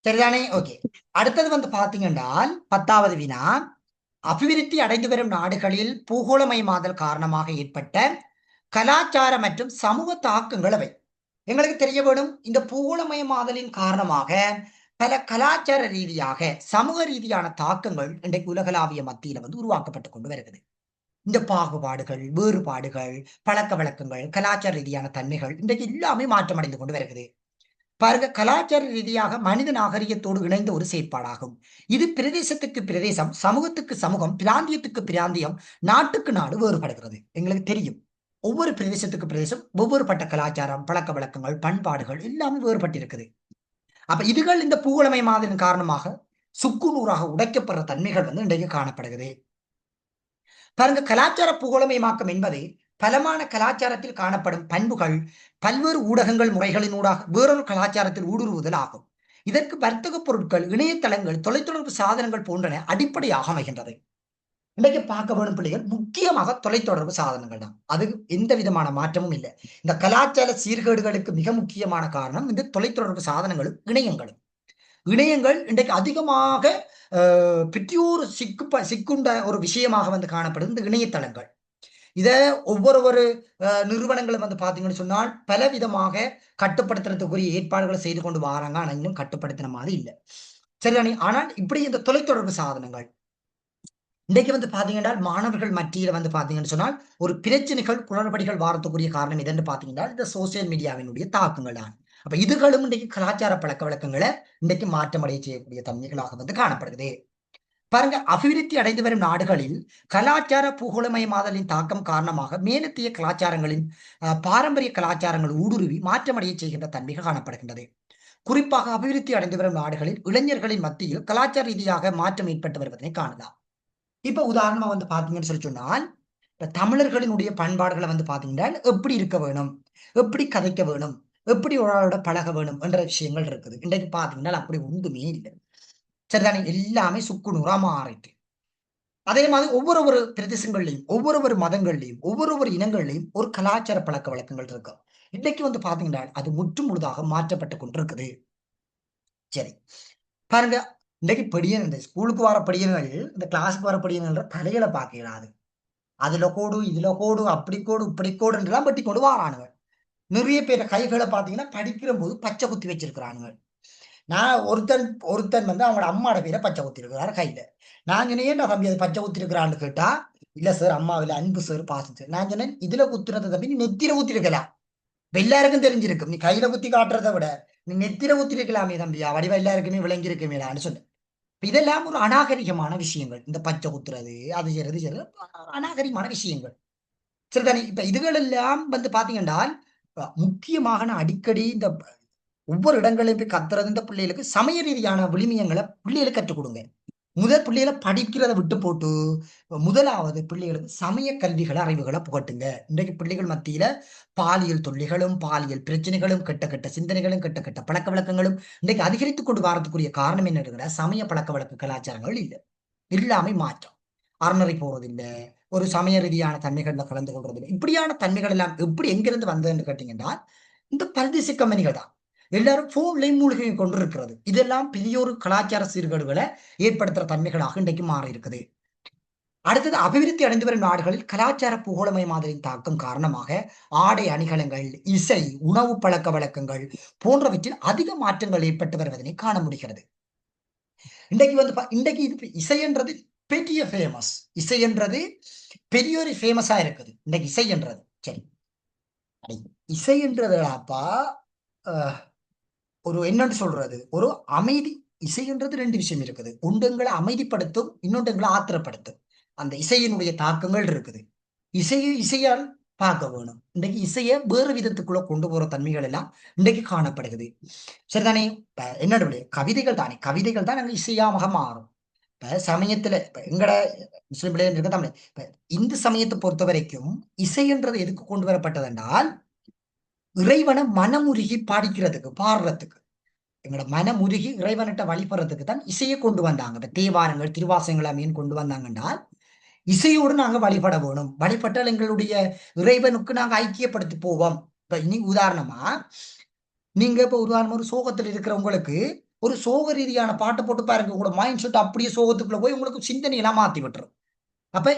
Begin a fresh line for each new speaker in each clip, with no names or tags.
சரிதானே? ஓகே. அடுத்தது வந்து பாத்தீங்கன்னா 10வது வினா, அபிவிருத்தி அடைந்து வரும் நாடுகளில் பூகோளமயமாதல் காரணமாக ஏற்பட்ட கலாச்சார மற்றும் சமூக தாக்கங்கள் அவை. எங்களுக்கு தெரிய வேணும், இந்த பூகோளமயமாதலின் காரணமாக பல கலாச்சார ரீதியாக சமூக ரீதியான தாக்கங்கள் இன்றைக்கு உலகளாவிய மத்தியில வந்து உருவாக்கப்பட்டு கொண்டு வருகிறது. இந்த பாகுபாடுகள், வேறுபாடுகள், பழக்க வழக்கங்கள், கலாச்சார ரீதியான தன்மைகள் இன்றைக்கு எல்லாமே மாற்றமடைந்து கொண்டு வருகிறது. பாருங்க, கலாச்சார ரீதியாக மனித நாகரிகத்தோடு இணைந்த ஒரு செயற்பாடாகும். இது பிரதேசத்துக்கு பிரதேசம், சமூகத்துக்கு சமூகம், பிராந்தியத்துக்கு பிராந்தியம், நாட்டுக்கு நாடு வேறுபடுகிறது. எங்களுக்கு தெரியும், ஒவ்வொரு பிரதேசத்துக்கு பிரதேசம் ஒவ்வொருபட்ட கலாச்சாரம், பழக்க வழக்கங்கள், பண்பாடுகள் எல்லாமே வேறுபட்டிருக்குது. அப்ப இதுகள் இந்த பூகோளமயமாதலின் காரணமாக சுக்குநூறாக உடைக்கப்படுற தன்மைகள் வந்து இன்றைக்கு காணப்படுகிறது. பாருங்க, கலாச்சார பூகோளமயமாக்கம் என்பது பலமான கலாச்சாரத்தில் காணப்படும் பண்புகள் பல்வேறு ஊடகங்கள் முறைகளினூடாக வேறொரு கலாச்சாரத்தில் ஊடுருவுதல் ஆகும். இதற்கு வர்த்தக பொருட்கள், இணையதளங்கள், தொலைத்தொடர்பு சாதனங்கள் போன்றன அடிப்படையாக அமைகின்றது. இன்றைக்கு பார்க்க வேணும் பிள்ளைகள், முக்கியமாக தொலைத்தொடர்பு சாதனங்கள் தான். அது எந்த விதமான மாற்றமும் இல்லை. இந்த கலாச்சார சீர்கேடுகளுக்கு மிக முக்கியமான காரணம் இந்த தொலைத்தொடர்பு சாதனங்களும் இணையங்களும். இணையங்கள் இன்றைக்கு அதிகமாக பெற்றோர் சிக்குண்ட ஒரு விஷயமாக வந்து காணப்படுது இந்த இணையதளங்கள். இத ஒவ்வொரு நிறுவனங்களும் வந்து பார்த்தீங்கன்னு சொன்னால் பலவிதமாக கட்டுப்படுத்துறதுக்குரிய ஏற்பாடுகளை செய்து கொண்டு வராங்க. ஆனா இன்னும் கட்டுப்படுத்தின மாதிரி இல்ல. சரிதானே? ஆனால் இப்படி இந்த தொலைத்தொடர்பு சாதனங்கள் இன்றைக்கு வந்து பார்த்தீங்கன்னா, மாணவர்கள் மத்தியில வந்து பார்த்தீங்கன்னு சொன்னால், ஒரு பிரச்சனைகள், குளறுபடிகள் வாரத்துக்குரிய காரணம் எதுன்னு பார்த்தீங்கன்னா, இந்த சோசியல் மீடியாவினுடைய தாக்கங்கள் தான். அப்ப இதுகளும் இன்றைக்கு கலாச்சார பழக்கவழக்கங்கள இன்றைக்கு மாற்றமடைய செய்யக்கூடிய தன்மைகளாக வந்து காணப்படுகிறது. பாருங்க, அபிவிருத்தி அடைந்து வரும் நாடுகளில் கலாச்சார பூகோளமயமாதலின் தாக்கம் காரணமாக மேலத்திய கலாச்சாரங்களின் பாரம்பரிய கலாச்சாரங்கள் ஊடுருவி மாற்றமடைய செய்கின்ற தன்மைகள் காணப்படுகின்றது. குறிப்பாக அபிவிருத்தி அடைந்து வரும் நாடுகளில் இளைஞர்களின் மத்தியில் கலாச்சார ரீதியாக மாற்றம் ஏற்பட்டு வருவதனை காணலாம். இப்ப உதாரணமா வந்து பாத்தீங்கன்னு சொல்லி சொன்னால், இப்ப தமிழர்களினுடைய பண்பாடுகளை வந்து பாத்தீங்கன்னா எப்படி இருக்க வேணும், எப்படி கதைக்க வேணும், எப்படி ஒரு ஆளோட பழக வேணும் என்ற விஷயங்கள் இருக்குது. இன்றைக்கு பாத்தீங்கன்னா அப்படி ஒன்றுமே இல்லை. சரிதானே? எல்லாமே சுக்குநூறா மாறிட்டு. அதே மாதிரி ஒவ்வொரு பிரதேசங்கள்லையும், ஒவ்வொரு மதங்கள்லையும், ஒவ்வொரு இனங்கள்லையும் ஒரு கலாச்சார பழக்க வழக்கங்கள் இருக்கும். இன்னைக்கு வந்து பாத்தீங்கன்னா அது முற்று முழுதாக மாற்றப்பட்டு கொண்டிருக்குது. சரி, பாருங்க, இன்னைக்கு படியன் இந்த ஸ்கூலுக்கு வர படியன்கள், இந்த கிளாஸுக்கு வர படியன்கள் தலைகளை பார்க்க இயலாது. அதுல கோடு, இதுல கோடு, அப்படி கோடு, இப்படி கோடுன்றலாம் வெட்டி கொண்டு வாரானுங்க. நிறைய பேர் கைகளை பார்த்தீங்கன்னா படிக்கிற போது பச்சை குத்தி வச்சிருக்கிறானுங்க. நான் ஒருத்தன் ஒருத்தன் வந்து அவங்களோட அம்மாவோட பேரை பச்சை குத்தி இருக்கிறாரு கையில. நான் சொன்னேன், ஏன்டா தம்பி அது பச்சை குத்தி இருக்கிறான்னு கேட்டா, இல்ல சார் அம்மாவில அன்பு சார், பாசம் சார். நான் சொன்னேன், இதுல குத்துறத தம்பி நீ நெத்திர குத்தி இருக்கலாம். இப்ப எல்லாருக்கும் தெரிஞ்சிருக்கும். நீ கையில குத்தி காட்டுறதை விட நீ நெத்திர குத்தி இருக்கலாமே தம்பியா, வடிவா எல்லாருக்குமே விளங்கி இருக்குமேடான்னு சொன்னேன். இதெல்லாம் ஒரு அநாகரிகமான விஷயங்கள். இந்த பச்சை குத்துறது, அது செய்யறது செய்யறது அநாகரிகமான விஷயங்கள். சரிதானே? இப்ப இதுகள் எல்லாம் வந்து பாத்தீங்கன்னா, முக்கியமாக நான் அடிக்கடி இந்த ஒவ்வொரு இடங்களையும் போய் கத்துறது, இந்த பிள்ளைகளுக்கு சமய ரீதியான விழுமியங்களை பிள்ளைகளுக்கு கற்றுக் கொடுங்க. முதல் பிள்ளைகளை படிக்கிறத விட்டு போட்டு, முதலாவது பிள்ளைகளுக்கு சமய கல்விகளை, அறிவுகளை புகட்டுங்க. இன்றைக்கு பிள்ளைகள் மத்தியில பாலியல் தொல்லைகளும், பாலியல் பிரச்சனைகளும், கெட்ட கெட்ட சிந்தனைகளும், கெட்ட கெட்ட பழக்க வழக்கங்களும் இன்றைக்கு அதிகரித்துக் கொண்டு வரதுக்குரிய காரணம் என்ன இருக்குன்னா, சமய பழக்க வழக்க கலாச்சாரங்கள் இல்ல. எல்லாமே மாற்றம். அறநெறி போறதில்ல. ஒரு சமய ரீதியான தன்மைகள்ல கலந்து கொள்றதில்ல. இப்படியான தன்மைகள் எல்லாம் எப்படி எங்கிருந்து வந்ததுன்னு கேட்டீங்கன்னா, இந்த பரதேசி கம்பெனிகள் தான். எல்லாரும் போன்லயும் மூழ்கி கொண்டிருக்கிறது. இதெல்லாம் பெரிய ஒரு கலாச்சார சீர்கேடுகளை ஏற்படுத்துற தன்மைகளாக இன்றைக்கு மாறி இருக்குது. அடுத்தது, அபிவிருத்தி அடைந்து வரும் நாடுகளில் கலாச்சார பூகோளமயமாதலின் தாக்கம் காரணமாக ஆடை அணிகலன்கள், இசை, உணவு பழக்க வழக்கங்கள் போன்றவற்றில் அதிக மாற்றங்கள் ஏற்பட்டு வருவதனை காண முடிகிறது. இன்றைக்கு வந்து இன்றைக்கு இது இசை என்றது பெரிய ஃபேமஸ். இசை என்றது பெரிய ஒரு ஃபேமஸா இருக்குது. இன்றைக்கு இசை என்றது. சரி, இசை என்றதுப்பா ஒரு என்னன்னு சொல்றது, ஒரு அமைதி. இசை என்றது 2 விஷயம் இருக்குது. ஒன்று எங்களை அமைதிப்படுத்தும், இன்னொன்று எங்களை ஆத்திரப்படுத்தும். அந்த இசையினுடைய தாக்கங்கள் இருக்குது. இசையை இசையால் பார்க்க வேணும். இன்றைக்கு இசையை வேறு விதத்துக்குள்ள கொண்டு போற தன்மைகள் எல்லாம் இன்றைக்கு காணப்படுகிறது. சரிதானே? இப்ப என்னோட கவிதைகள் தானே, கவிதைகள் தான் அங்க இசையாக மாறும். இப்ப சமயத்துல இப்ப எங்கட முஸ்லிம் பிள்ளைகள் இருக்க தமிழ் இப்ப இந்து சமயத்தை பொறுத்த வரைக்கும் இசை என்றது எதுக்கு கொண்டு வரப்பட்டது என்றால், இறைவனை மனமுருகி பாடிக்கிறதுக்கு, பாடுறதுக்கு, எங்களோட மனமுருகி இறைவனிட்ட வழிபடுறதுக்கு தான் இசையை கொண்டு வந்தாங்க. இப்ப தேவாரங்கள், திருவாசகங்கள் அமையன்னு கொண்டு வந்தாங்கன்னா, இசையோடு நாங்க வழிபட வேணும். வழிபட்டால் எங்களுடைய இறைவனுக்கு நாங்க ஐக்கியப்படுத்தி போவோம். இப்ப இனி உதாரணமா, நீங்க இப்ப உதாரணமா ஒரு சோகத்தில் இருக்கிறவங்களுக்கு ஒரு சோக ரீதியான பாட்டை போட்டு பாருங்க, கூட மைண்ட் செட் அப்படியே சோகத்துக்குள்ள போய் உங்களுக்கு சிந்தனையெல்லாம் மாத்தி விட்டுரும். அப்ப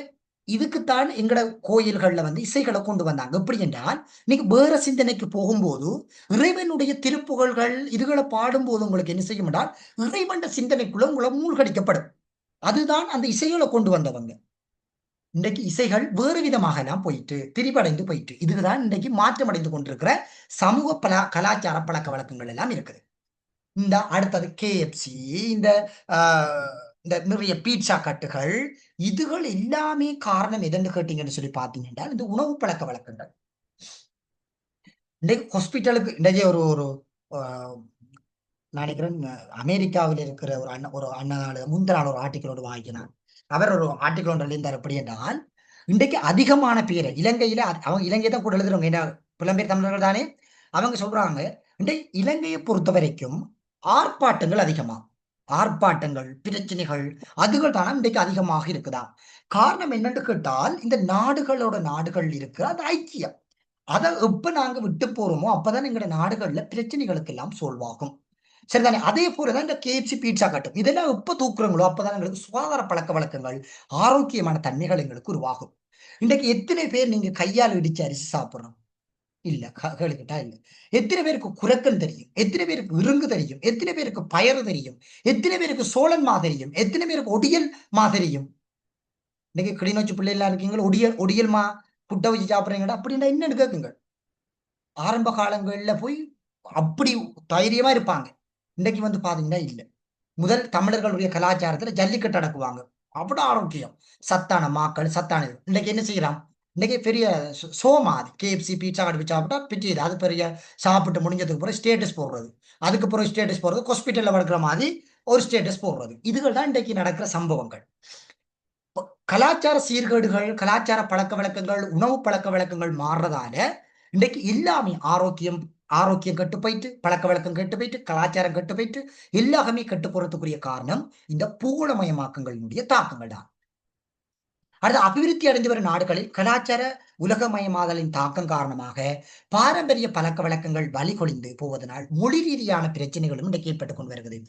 இதுக்குத்தான் எங்கட கோயில்கள்ல வந்து இசைகளை கொண்டு வந்தாங்க. எப்படி என்றால், நீங்க வேற சிந்தனைக்கு போகும்போது இறைவனுடைய திருப்புகழ்கள் இதுகளை பாடும்போது உங்களுக்கு என்ன செய்யும் என்றால், இறைவன் சிந்தனைக்குள்ள உங்களை மூழ்கடிக்கப்படும். அதுதான் அந்த இசைகளை கொண்டு வந்தவங்க. இன்றைக்கு இசைகள் வேறு விதமாக எல்லாம் போயிட்டு திரிபடைந்து போயிட்டு, இதுதான் இன்றைக்கு மாற்றமடைந்து கொண்டிருக்கிற சமூக கலாச்சார பழக்க வழக்கங்கள் எல்லாம் இருக்குது. இந்த அடுத்தது கேஎஃப்சி, இந்த இந்த நிறைய பீட்சா கட்டுகள், இதுகள் எல்லாமே காரணம் எதுன்னு கேட்டீங்கன்னு சொல்லி பார்த்தீங்கன்னா, இந்த உணவு பழக்க வழக்கங்கள். இன்றைக்கு ஹாஸ்பிட்டலுக்கு இன்றைக்கு ஒரு ஒரு நினைக்கிறேன், அமெரிக்காவில் இருக்கிற ஒரு அண்ணனால முந்தின நாள் ஒரு ஆர்டிக்கலோடு வாங்கினார். அவர் ஒரு ஆர்டிக்கல் ஒன்றில் இருந்தார். எப்படி என்றால், இன்றைக்கு அதிகமான பேரை இலங்கையில அவங்க இலங்கை தான் கூட எழுதுறவங்க, ஏன்னா புலம்பெயர் தமிழர்கள் தானே. அவங்க சொல்றாங்க, இன்றைக்கு இலங்கையை பொறுத்த வரைக்கும் ஆர்ப்பாட்டங்கள் அதிகமா, ஆர்ப்பாட்டங்கள் பிரச்சனைகள் அதுகள் தானே இன்றைக்கு அதிகமாக இருக்குதா. காரணம் என்னன்னு கேட்டால், இந்த நாடுகளோட நாடுகள் இருக்கிற அந்த ஐக்கியம், அதை எப்ப நாங்க விட்டு போறோமோ அப்பதான் எங்களோட நாடுகள்ல பிரச்சனைகளுக்கு எல்லாம் சால்வ் ஆகும். சரிதானே. அதே போலதான் இந்த கேஎஃப்சி பீட்சா கட்டும் இதெல்லாம் எப்ப தூக்குறங்களோ அப்பதான் எங்களுக்கு சுகாதார பழக்க வழக்கங்கள் ஆரோக்கியமான தன்மைகள் எங்களுக்கு உருவாகும். இன்றைக்கு எத்தனை பேர் நீங்க கையால் இடிச்சு அரிசி சாப்பிடுறோம்? இல்ல, கேளுக்கிட்டா இல்ல. எத்தனை பேருக்கு குரக்கன் தெரியும்? எத்தனை பேருக்கு இருங்கு தெரியும்? எத்தனை பேருக்கு பயறு தெரியும்? எத்தனை பேருக்கு சோழன் மா தெரியும்? எத்தனை பேருக்கு ஒடியல் மா தெரியும்? இன்னைக்கு கிளிநொச்சி பிள்ளைலாம் இருக்கீங்க, ஒடியல் மா புட்டை வச்சு சாப்பிடுறீங்கடா அப்படின்னா என்னன்னு கேக்குங்க. ஆரம்ப காலங்கள்ல போய் அப்படி தைரியமா இருப்பாங்க. இன்னைக்கு வந்து பாத்தீங்கன்னா இல்ல. முதல் தமிழர்களுடைய கலாச்சாரத்துல ஜல்லிக்கட்டு அடக்குவாங்க. அவ்வளவு ஆரோக்கியம், சத்தான மாக்கள், சத்தான இது. இன்னைக்கு என்ன செய்யலாம்? இன்னைக்கு பெரிய சோமாதி கேஎஃப்சி பீட்சா கடுப்பு சாப்பிட்டா பிச்சு அது பெரிய சாப்பிட்டு முடிஞ்சதுக்கு பிறகு ஸ்டேட்டஸ் போடுறது. அதுக்கு பிறகு ஸ்டேட்டஸ் போடுறது ஹாஸ்பிட்டல்ல வளர்க்குற மாதிரி ஒரு ஸ்டேட்டஸ் போடுறது. இதுகள் தான் இன்றைக்கு நடக்கிற சம்பவங்கள். கலாச்சார சீர்கேடுகள், கலாச்சார பழக்க வழக்கங்கள், உணவு பழக்க வழக்கங்கள் மாறுறதால இன்றைக்கு எல்லாமே ஆரோக்கியம் கெட்டு போயிட்டு, பழக்க வழக்கம் கெட்டு போயிட்டு, கலாச்சாரம் கெட்டு போயிட்டு, எல்லாமே கெட்டு போறதுக்குரிய காரணம் இந்த பூகோளமயமாக்கங்களினுடைய தாக்கங்கள் தான். அடுத்து அபிவிருத்தி அடைந்து வரும் நாடுகளில் கலாச்சார உலகமயமாதலின் தாக்கம் காரணமாக பாரம்பரிய பழக்க வழக்கங்கள் வழிகொழிந்து போவதனால் மொழி ரீதியான பிரச்சனைகளும் இன்றைக்கு ஏற்பட்டுக் கொண்டு வருகிறது.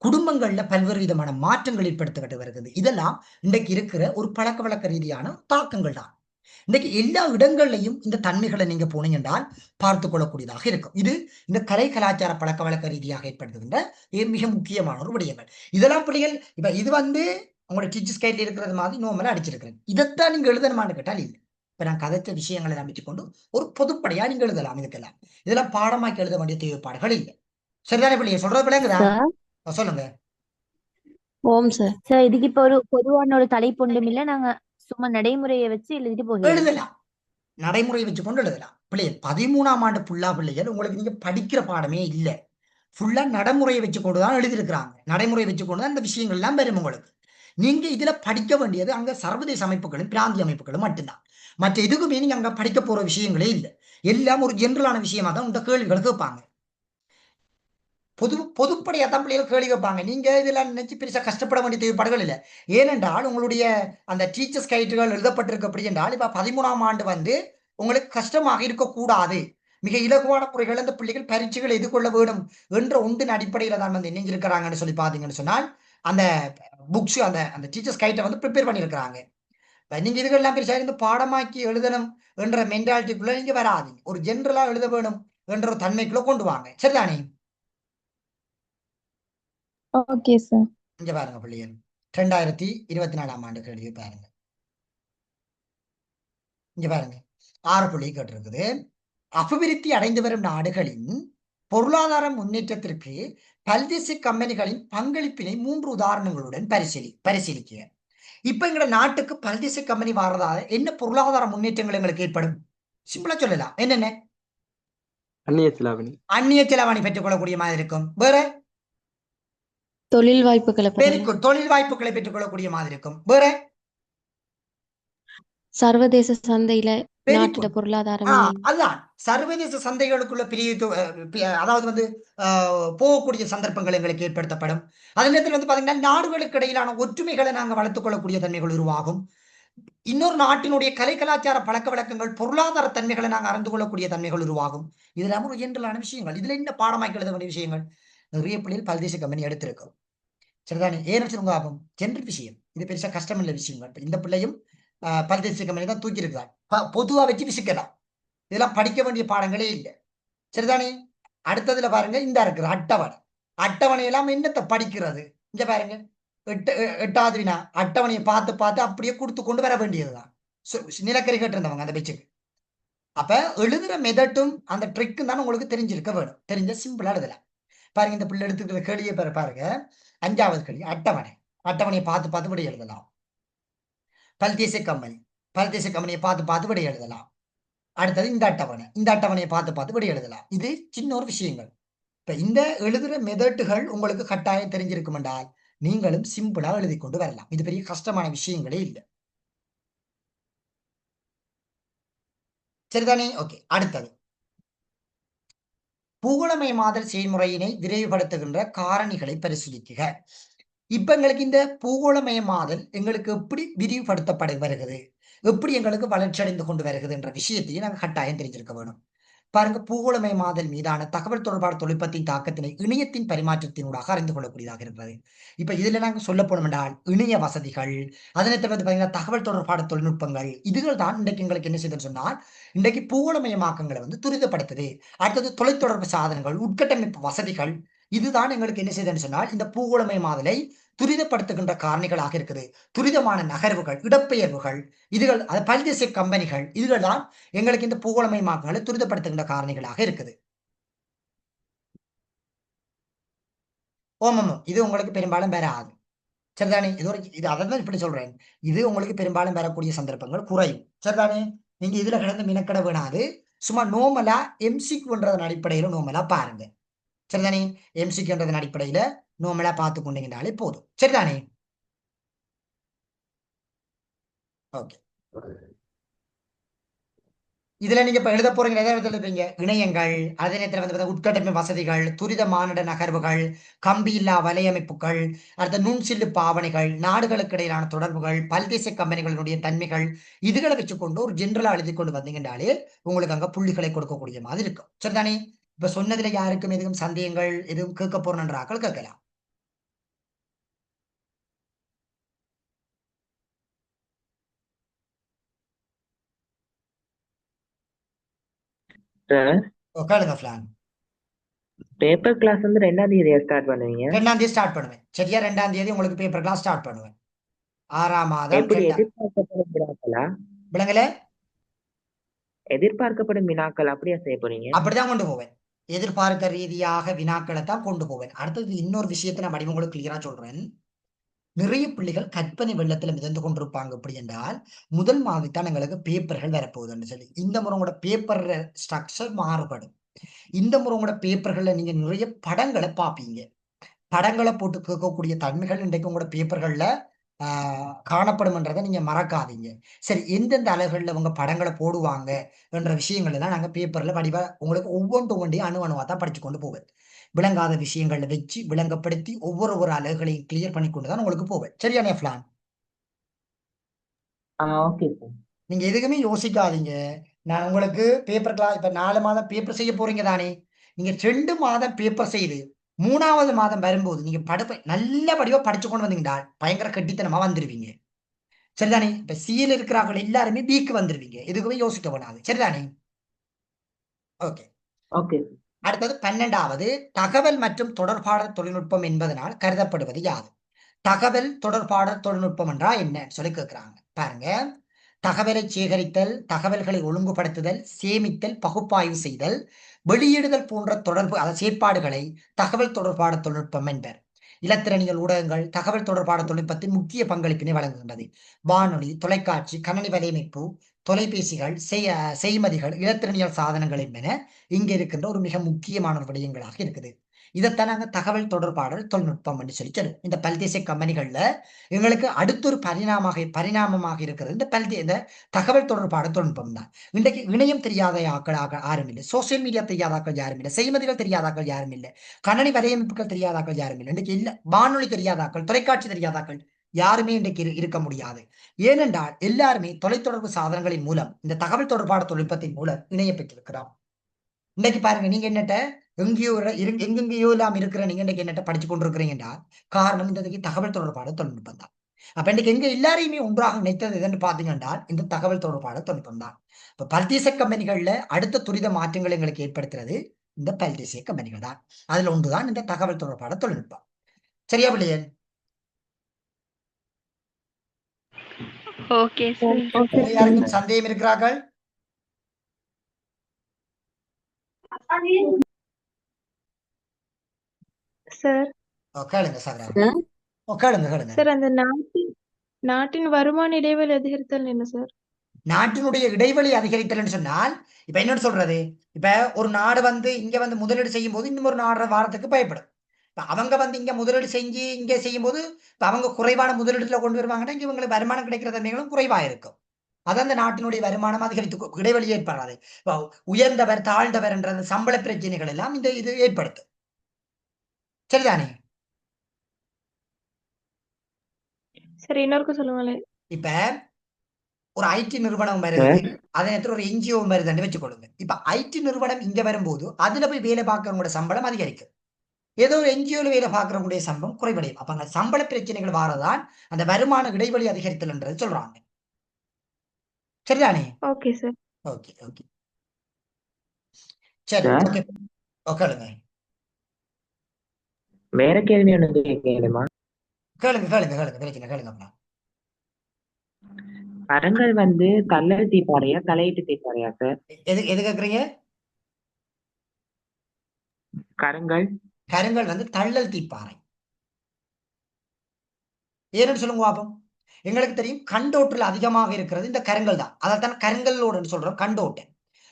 குடும்பங்கள்ல பல்வேறு விதமான மாற்றங்கள் ஏற்படுத்தப்பட்டு வருகிறது. இதெல்லாம் இன்றைக்கு இருக்கிற ஒரு பழக்க வழக்க ரீதியான தாக்கங்கள் தான். இன்னைக்கு எல்லா இடங்கள்லையும் இந்த தன்மைகளை நீங்க போனீங்க என்றால் பார்த்துக் கொள்ளக்கூடியதாக இருக்கும். இது இந்த கலை கலாச்சார பழக்க வழக்க ரீதியாக ஏற்படுத்துகின்ற மிக முக்கியமான ஒரு விடயங்கள். இதெல்லாம் பிள்ளைகள் இப்ப இது வந்து உங்களோட டீச்சர்ஸ் கைட்ல இருக்கிறது மாதிரி நோமலா அடிச்சிருக்கிறேன். இதைத்தான் நீங்க எழுதணுமான்னு கேட்டால் இல்லை. இப்ப நான் கதைச்ச விஷயங்களை அமைத்துக் கொண்டு ஒரு பொதுப்படையா நீங்க எழுதலாம். இதுக்கெல்லாம் இதெல்லாம் பாடமாக்கி எழுத வேண்டிய தேவைப்பாடுகள் இல்லை. சரிதானே பிள்ளைங்க? சொல்றது பிள்ளைங்கதா?
சார்.
சொல்லுங்க.
ஓம் சார். சார், இதுக்கு இப்ப ஒரு பொதுவான ஒரு தலைப்பு ஒன்றும் இல்ல. நாங்க சும்மா நடைமுறையை வச்சு எழுதிட்டு போகிறோம்.
எழுதலாம். நடைமுறை வச்சு கொண்டு எழுதலாம். பிள்ளைகள் 13ஆம் ஆண்டு புள்ளா பிள்ளைகள் உங்களுக்கு நீங்க படிக்கிற பாடமே இல்லை. ஃபுல்லா நடைமுறையை வச்சு கொண்டு தான் எழுதியிருக்கிறாங்க. நடைமுறை வச்சு கொண்டு தான் இந்த விஷயங்கள் எல்லாம் வரும் உங்களுக்கு. நீங்க இதுல படிக்க வேண்டியது அங்க சர்வதேச அமைப்புகளும் பிராந்திய அமைப்புகளும் மட்டும்தான். மற்ற எதுக்குமே நீங்க அங்க படிக்க போற விஷயங்களே இல்லை. எல்லாம் ஒரு ஜென்ரலான விஷயமா தான் உங்க கேள்விகள் கேட்பாங்க. பொதுப்படையா தான் பிள்ளைகள் கேள்வி கேட்பாங்க. நீங்க இதெல்லாம் நினைச்சு பெருசா கஷ்டப்பட வேண்டிய தேவைப்பாடுகள் இல்லை. ஏனென்றால் உங்களுடைய அந்த டீச்சர்ஸ் கைட்டுகள் எழுதப்பட்டிருக்கு. அப்படி என்றால் இப்ப 13ஆம் ஆண்டு வந்து உங்களுக்கு கஷ்டமாக இருக்கக்கூடாது. மிக இலகுவான முறைகள் அந்த பிள்ளைகள் பரீட்சைகளை எதிர்கொள்ள வேண்டும் என்ற ஒன்றின் அடிப்படையில தான் வந்து இணைஞ்சிருக்கிறாங்கன்னு சொல்லி பாத்தீங்கன்னு சொன்னால், அந்த புக்ஸ் அந்த அந்த டீச்சர்ஸ் கைட்டை வந்து ப்ரிப்பேர் பண்ணியிருக்கிறாங்க. நீங்க இதுகள்லாம் பெருசா இருந்து பாடமாக்கி எழுதணும் என்ற மென்டாலிட்டிக்குள்ள நீங்க வராதீங்க. ஒரு ஜென்ரலா எழுத வேணும் என்ற ஒரு தன்மைக்குள்ள கொண்டு வாங்க. சரிதானே?
Okay sir.
இங்க பாருங்க பிள்ளைகள், 2024ஆம் ஆண்டு கேள்வி பாருங்க. இங்க பாருங்க, 6 புள்ளி கேட்டிருக்குது. அபிவிருத்தி அடைந்து வரும் நாடுகளின் பொருளாதார முன்னேற்றத்திற்கு பல்தேச கம்பெனிகளின் பங்களிப்பினை 3 உதாரணங்களுடன் பரிசீலிக்க. இப்ப எங்க நாட்டுக்கு பல்தேச கம்பெனி வர்றதால என்ன பொருளாதார முன்னேற்றங்கள் எங்களுக்கு ஏற்படும்? சிம்பிளா சொல்லலாம். என்னென்ன?
அந்நிய செலாவணி.
அந்நிய செலாவணி பெற்றுக் கொள்ளக்கூடிய மாதிரி இருக்கும். வேற
தொழில் வாய்ப்புகளை
தொழில் வாய்ப்புகளை பெற்றுக் கொள்ளக்கூடிய மாதிரி இருக்கும். வேற
சர்வதேச சந்தையில நாட்டோட பொருளாதாரம்
அதுதான் சர்வதேச சந்தைகளுக்குள்ள அதாவது வந்து போகக்கூடிய சந்தர்ப்பங்கள் எங்களுக்கு ஏற்படுத்தப்படும். அதே நேரத்தில் வந்து பாத்தீங்கன்னா நாடுகளுக்கு இடையிலான ஒற்றுமைகளை நாங்கள் வளர்த்துக் கொள்ளக்கூடிய தன்மைகள் உருவாகும். இன்னொரு நாட்டினுடைய கலை கலாச்சார பழக்க வழக்கங்கள் பொருளாதார தன்மைகளை நாங்கள் அறிந்து கொள்ளக்கூடிய தன்மைகள் உருவாகும். இதெல்லாம் ஒரு ஜென்ரலான விஷயங்கள். இதுல என்ன பாடமாக்கி எழுத வேண்டிய விஷயங்கள்? நிறைய பிள்ளைகள் பல்தேச கம்பெனி எடுத்திருக்கும். சரிதானே? ஏன்னு சொல்லுங்க ஆகும் ஜென்ரல் விஷயம், இது பெருசா கஷ்டம் இல்லை விஷயம். இப்ப இந்த பிள்ளையும் பல்தேச கம்பெனி தான் தூக்கி இருக்கிறார். பொதுவா வச்சு விசிக்கலாம். இதெல்லாம் படிக்க வேண்டிய பாடங்களே இல்லை. சரிதானே? அடுத்ததுல பாருங்க, இந்த இருக்கிற அட்டவணை. அட்டவணை எல்லாம் என்னத்தை படிக்கிறது? இங்க பாருங்க, எட்டாவது வினா அட்டவணையை பார்த்து பார்த்து அப்படியே கொடுத்து கொண்டு வர வேண்டியதுதான். நிலக்கரி கேட்டிருந்தவங்க அந்த பேச்சுக்கு. அப்ப எழுதுற மெதட்டும் அந்த ட்ரிக்கும் தான் உங்களுக்கு தெரிஞ்சிருக்க வேணும். தெரிஞ்ச சிம்பிளா எழுதலாம். பாருங்க, இந்த பிள்ளை எடுத்துக்கிற கேள்வியை பாருங்க. 5வது கேள்வி அட்டவணை. அட்டவணையை பார்த்து பார்த்து விடை எழுதலாம். பல்தேச கம்பெனி, பல்தேச கம்பெனியை பார்த்து பார்த்து விடை எழுதலாம். அடுத்தது இந்த அட்டவணை, இந்த அட்டவணையை பார்த்து பார்த்து விடை எழுதலாம். இது சின்ன ஒரு விஷயங்கள். இப்ப இந்த எழுதுற மெதட்டுகள் உங்களுக்கு கட்டாயம் தெரிஞ்சிருக்கும் என்றால் நீங்களும் சிம்பிளா எழுதி கொண்டு வரலாம். இது பெரிய கஷ்டமான விஷயங்களே இல்லை. சரிதானே? ஓகே. அடுத்தது பூகோளமயமாதல் செயல்முறையினை விரைவுபடுத்துகின்ற காரணிகளை பரிசீலிக்குக. இப்ப எங்களுக்கு இந்த பூகோளமயமாதல் எங்களுக்கு எப்படி விரிவுபடுத்தப்பட வருகிறது, எப்படி எங்களுக்கு வளர்ச்சி அடைந்து கொண்டு வருகிறது என்ற விஷயத்தையும் நாங்கள் கட்டாயம் தெரிஞ்சிருக்க வேணும். பாருங்க, பூகோளமயமாதல் மீதான தகவல் தொடர்பான தொழில்நுட்பத்தின் தாக்கத்தினை இணையத்தின் பரிமாற்றத்தினூடாக அறிந்து கொள்ளக்கூடியதாக இருக்கிறது. இப்ப இதுல நாங்க சொல்ல போனோம் என்றால் இணைய வசதிகள், அதனை தவிர்த்து பாத்தீங்கன்னா தகவல் தொடர்பான தொழில்நுட்பங்கள், இதுகள் தான் இன்றைக்கு எங்களுக்கு என்ன செய்யுதுன்னு சொன்னால் இன்றைக்கு பூகோளமயமாக்கங்களை துரிதப்படுத்துது. அடுத்தது தொலைத்தொடர்பு சாதனங்கள், உட்கட்டமைப்பு வசதிகள், இதுதான் எங்களுக்கு என்ன செய்யுதுன்னு சொன்னால் இந்த பூகோளமயமாதலை துரிதப்படுத்துகின்ற காரணிகளாக இருக்குது. துரிதமான நகர்வுகள், இடப்பெயர்வுகள், இதுகள் பல்தேச கம்பெனிகள், இதுகள் தான் எங்களுக்கு இந்த பூகோளமயமாக்கங்களை துரிதப்படுத்துகின்ற காரணிகளாக இருக்குது. ஓமம், இது உங்களுக்கு பெரும்பாலும் வராது. சரிதானே? இது அதான் இப்படி சொல்றேன். இது உங்களுக்கு பெரும்பாலும் வரக்கூடிய சந்தர்ப்பங்கள் குறையும். சரிதானே? நீங்க இதுல கிடந்து மினக்கட வேணாது. சும்மா நோமலா எம்சிக்யூன்றதன் அடிப்படையில நோமலா பாருங்க. சரிதானே? எம்சிக்யூன்றதன் அடிப்படையில நோமலா பார்த்து கொண்டீங்கன்னாலே போதும். சரிதானே? ஓகே. இதுல நீங்க இப்ப எழுத போறீங்க, எதை எழுதுறீங்க? இணையங்கள், அதே நேரத்தில் உட்கட்டமைப்பு வசதிகள், துரித மானிட நகர்வுகள், கம்பி இல்லா வலையமைப்புகள், அடுத்த நுண்சில்லு பாவனைகள், நாடுகளுக்கு இடையிலான தொடர்புகள், பல்தேச கம்பெனிகளுடைய தன்மைகள், இதுகளை வச்சுக்கொண்டு ஒரு ஜென்ரலா எழுதி கொண்டு வந்தீங்கன்னாலே உங்களுக்கு அங்க புள்ளிகளை கொடுக்கக்கூடிய மாதிரி இருக்கும். சரிதானே? இப்ப சொன்னதுல யாருக்கும் எதுவும் சந்தேகங்கள் எதுவும் கேட்க போறோன்றாக்கள் கேட்கலாம். கேளுங்க பிளான்.
பேப்பர் கிளாஸ் 2ஆம் தேதி ஸ்டார்ட் பண்ணுவீங்க?
2ஆம் தேதி ஸ்டார்ட் பண்ணுவேன். சரியா? 2ஆம் தேதி உங்களுக்கு பேப்பர் கிளாஸ் ஸ்டார்ட் பண்ணுவேன். 6ஆம் மாதம்.
எப்படி எதிர்பார்க்கப்படும் வினாக்களா?
விலங்குல
எதிர்பார்க்கப்படும் வினாக்கள் அப்படியா செய்ய போறீங்க?
அப்படிதான் கொண்டு போவேன். எதிர்பார்க்க ரீதியாக வினாக்களை தான் கொண்டு போவேன். அடுத்தது இன்னொரு விஷயத்தை நான் வடிவங்களுக்கு கிளியரா சொல்றேன். நிறைய பிள்ளைகள் கற்பனை வெள்ளத்துல மிதந்து கொண்டிருப்பாங்க. எப்படி என்றால் முதல் மாதிரிதான் எங்களுக்கு பேப்பர்கள் வரப்போகுதுன்னு சொல்லி. இந்த முறை உங்களோட பேப்பர் ஸ்ட்ரக்சர் மாறுபடும். இந்த முறை உங்களோட பேப்பர்கள்ல நீங்க நிறைய படங்களை பார்ப்பீங்க. படங்களை போட்டு கேட்கக்கூடிய தன்மைகள் இன்றைக்கு உங்களோட பேப்பர்கள்ல காணப்படும்ன்றதை நீங்க மறக்காதீங்க. சரி, எந்தெந்த அலகுகள்ல உங்க படங்களை போடுவாங்க என்ற விஷயங்கள் எல்லாம் நாங்க பேப்பர்ல வடிவா உங்களுக்கு ஒவ்வொன்றையும் அணுவா தான் படிச்சு கொண்டு போவேன். விளங்காத விஷயங்கள்ல வச்சு விளங்கப்படுத்தி ஒவ்வொரு அலகுகளையும் கிளியர் பண்ணி கொண்டு தான் உங்களுக்கு போவேன். சரியானே பிளான்?
Okay sir.
நீங்க எதுக்குமே யோசிக்காதீங்க. நான் உங்களுக்கு பேப்பர் கிளாஸ் இப்ப 4 மாதம் பேப்பர் செய்ய போறீங்க தானே? நீங்க 2 மாதம் பேப்பர் செய்து 3வது மாதம் வரும்போது நீங்க நல்ல படிவா படிச்சு கொண்டு வந்தீங்கன்னா பயங்கர கெட்டித்தனமா வந்துருவீங்க. சரிதானே? இப்ப சியில் இருக்கிறார்கள் எல்லாருமே பிக்கு வந்துருவீங்க. எதுக்குமே யோசிக்க வேணாது. சரிதானே? ஓகே.
ஓகே.
அடுத்தது 12வது தகவல் மற்றும் தொடர்பாடல் தொழில்நுட்பம் என்பதனால் கருதப்படுவது யாது? தகவல் தொடர்பாடல் தொழில்நுட்பம் என்றா என்ன சொல்லி கேட்கிறாங்க. பாருங்க, தகவலை சேகரித்தல், தகவல்களை ஒழுங்குபடுத்துதல், சேமித்தல், பகுப்பாய்வு செய்தல், வெளியிடுதல் போன்ற தொடர்பு செயற்பாடுகளை தகவல் தொடர்பாடல் தொழில்நுட்பம் என்பர். இலத்திரனியல் ஊடகங்கள் தகவல் தொடர்பான தொழில்நுட்பத்தின் முக்கிய பங்களிப்பினை வழங்குகின்றது. வானொலி, தொலைக்காட்சி, கணனி வலையமைப்பு, தொலைபேசிகள், செய்மதிகள், இலத்திரனியல் சாதனங்கள் என்பன இங்க இருக்கின்ற ஒரு மிக முக்கியமான விடயங்களாக இருக்குது. இதைத்தான் நாங்க தகவல் தொடர்பாடல் தொழில்நுட்பம் என்று சொல்லி சொல்லுவோம். இந்த பல்தேச கம்பெனிகள்ல எங்களுக்கு அடுத்த ஒரு பரிணாமமாக இருக்கிறது இந்த தகவல் தொடர்பாடல் தொழில்நுட்பம் தான். இன்றைக்கு இணையம் தெரியாத ஆட்கள் யாரும் இல்லை, சோசியல் மீடியா தெரியாத ஆட்கள் யாரும் இல்லை, செய்மதிகள் தெரியாத ஆட்கள் யாரும் இல்லை, கணனி வலையமைப்புகள் தெரியாத ஆட்கள் யாரும் இல்லை, இன்றைக்கு இல்ல வானொலி தெரியாத ஆட்கள், தொலைக்காட்சி தெரியாத ஆட்கள் யாருமே இன்றைக்கு இருக்க முடியாது. ஏனென்றால் எல்லாருமே தொலைத்தொடர்பு சாதனங்களின் மூலம் இந்த தகவல் தொடர்பான தொழில்நுட்பத்தின் மூலம் இணைய பெற்றிருக்கிறோம். இன்னைக்கு பாருங்க, நீங்க என்னட்ட எங்கெங்கேயோ எல்லாம் இருக்கிற நீங்க இன்னைக்கு என்னட்ட படிச்சு கொண்டிருக்கிறீங்கடா, காரணம் இந்த தகவல் தொடர்பாட தொழில்நுட்பம் தான். அப்ப இன்னைக்கு எங்க எல்லாரையுமே ஒன்றாக நினைத்தது எதுன்னு பாத்தீங்கன்னா இந்த தகவல் தொடர்பாட தொழில்நுட்பம் தான். இப்ப பல்தேசிய கம்பெனிகள்ல அடுத்த துரித மாற்றங்களை எங்களுக்கு ஏற்படுத்துறது இந்த பல்தேசிய கம்பெனிகள் தான். அதுல ஒன்றுதான் இந்த தகவல் தொடர்பாட தொழில்நுட்பம். சரியா பிள்ளையன்?
Okay sir.
யாருக்கும் சந்தேகம் இருக்கிறார்கள்?
சார்
கேளுங்க சார்.
சார்
கேளுங்க.
சார் அந்த நாட்டின் வருமான இடைவெளி அதிகரித்தல் என்ன சார்?
நாட்டினுடைய இடைவெளி அதிகரித்தல்னு சொன்னால் இப்ப என்னன்னு சொல்றது, இப்ப ஒரு நாடு இங்க முதலீடு செய்யும் போது இன்னும் ஒரு நாடு வாரத்துக்கு பயப்படும். இப்ப அவங்க இங்க முதலீடு செஞ்சு இங்க செய்யும் போது இப்ப அவங்க குறைவான முதலீடுல கொண்டு வருவாங்கன்னா இங்க இவங்களுக்கு வருமானம் கிடைக்கிற தன்மைகளும் குறைவா இருக்கும். அது அந்த நாட்டினுடைய வருமானம் அதிகரித்து இடைவெளி ஏற்படாது. இப்போ உயர்ந்தவர் தாழ்ந்தவர் என்ற அந்த சம்பள பிரச்சனைகள் எல்லாம் இது ஏற்படுத்தும். சரிதானே?
சரி, இன்னொருக்கு சொல்லுங்களேன்.
இப்ப ஒரு ஐடி நிறுவனம் வருது, அதே நேரத்தில் ஒரு என்ஜிஓ வருதுன்னு வச்சுக்கொள்ளுங்க. இப்ப ஐடி நிறுவனம் இங்க வரும்போது அதுல போய் வேலை பார்க்கறவங்களோட சம்பளம் அதிகரிக்கும். ஏதோ ஒரு என்ஜிஓல வேலை பார்க்கறவங்களுடைய சம்பளம் குறைவடையும். அப்ப அந்த சம்பள பிரச்சனைகள் வாரதான் அந்த வருமான இடைவெளி அதிகரித்தல்ன்றது சொல்றாங்க. சரிதானே?
Okay sir.
ஓகே. சரி, ஓகே. கேளுங்க.
வேற கேள்வி ஒன்று கேளுமா?
கேளுங்க.
கரங்கள் தள்ளல் தீப்பாறையா தலையீட்டு தீப்பாறையா சார்?
எது கேக்குறீங்க?
கருங்கல்
தள்ளல் தீப்பாறை. ஏன்னு சொல்லுங்க பாப்போம். எங்களுக்கு தெரியும் கண்டோட்டில் அதிகமாக இருக்கிறது இந்த கருங்கல் தான். அதைத்தான் கருங்கல்லோடு சொல்றோம், கண்டோட்டு.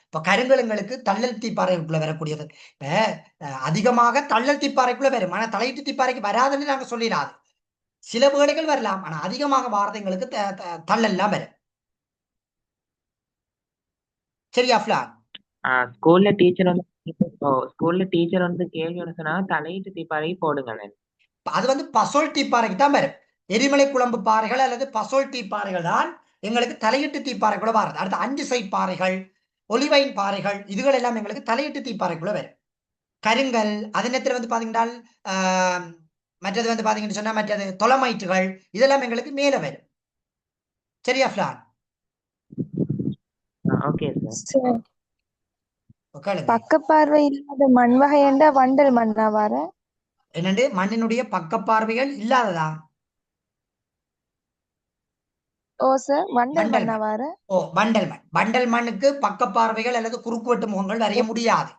இப்ப கருங்கல் எங்களுக்கு தள்ளல் தீப்பாறைக்குள்ள வரக்கூடியது. இப்ப அதிகமாக தள்ளல் தீப்பாறைக்குள்ள வரும், ஆனா தலையீட்டு தீப்பாறைக்கு வராதுன்னு நாங்க சொல்லிடாது. சில வேலைகள் வரலாம், ஆனா அதிகமாக வாரது எங்களுக்கு தள்ளல்லாம் வரும். சரியா ஃபிளான்?
ஸ்கூல்ல டீச்சர் கேள்வி ஒன்று சொன்னா தலையீட்டு தீப்பாறை போடுங்க.
அது பசோல் தீப்பாறைக்கு தான் வரும். எரிமலை குழம்பு பாறைகள் அல்லது பசோல் தீப்பாறைகள் தான் எங்களுக்கு தலையீட்டு தீப்பாறைக்குள்ள வருது. அடுத்து 5 சைட் பாறைகள், ஒலிவைன் பாறைகள், இதுகள் எல்லாம் எங்களுக்கு தலையீட்டு தீப்பாறைக்குள்ள வரும். கருங்கல் அதே நேரத்தில் பாத்தீங்கன்னா மற்றது பாத்தீங்கன்னு சொன்னா மற்றது தொலமைட்டுகள் இதெல்லாம் எங்களுக்கு மேல வரும். சரியா ஃபிளான்?
Okay sir.
பக்க பார்வை இல்லாத மண் வகைண்டா வண்டல் மண்ணா வர?
என்னண்டு மண்ணினுடைய பக்க பார்வைகள் இல்லாததா?
ஓ சார், வண்டல் மண்ணா வர?
ஓ, வண்டல் மண்ணுக்கு பக்க பார்வைகள் அல்லது குறுக்குவெட்டு முகங்கள் வரைய முடியாது.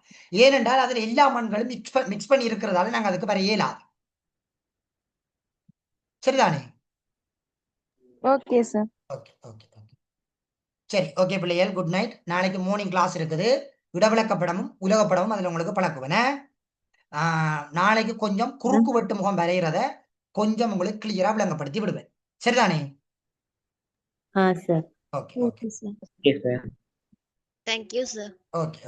ஏனென்றால் அதுல எல்லா மண்களும் மிக்ஸ் பண்ணி இருக்கிறதால நாங்க அதுக்கு வரைய இயலாது. சரிதானே?
Okay sir.
ஓகே. சரி, ஓகே பிள்ளைகள், குட் நைட். நாளைக்கு மார்னிங் கிளாஸ் இருக்குது. இடவிளக்கப்படமும் உலகப்படமும் அதுல உங்களுக்கு பழக்குவேன். நாளைக்கு கொஞ்சம் குறுக்கு வெட்டு முகம் வரைகிறத கொஞ்சம் உங்களுக்கு கிளியரா விளங்கப்படுத்தி விடுவேன். சரிதானே?
Sir.
Okay
sir.
Okay sir.
Thank you, sir.
Okay.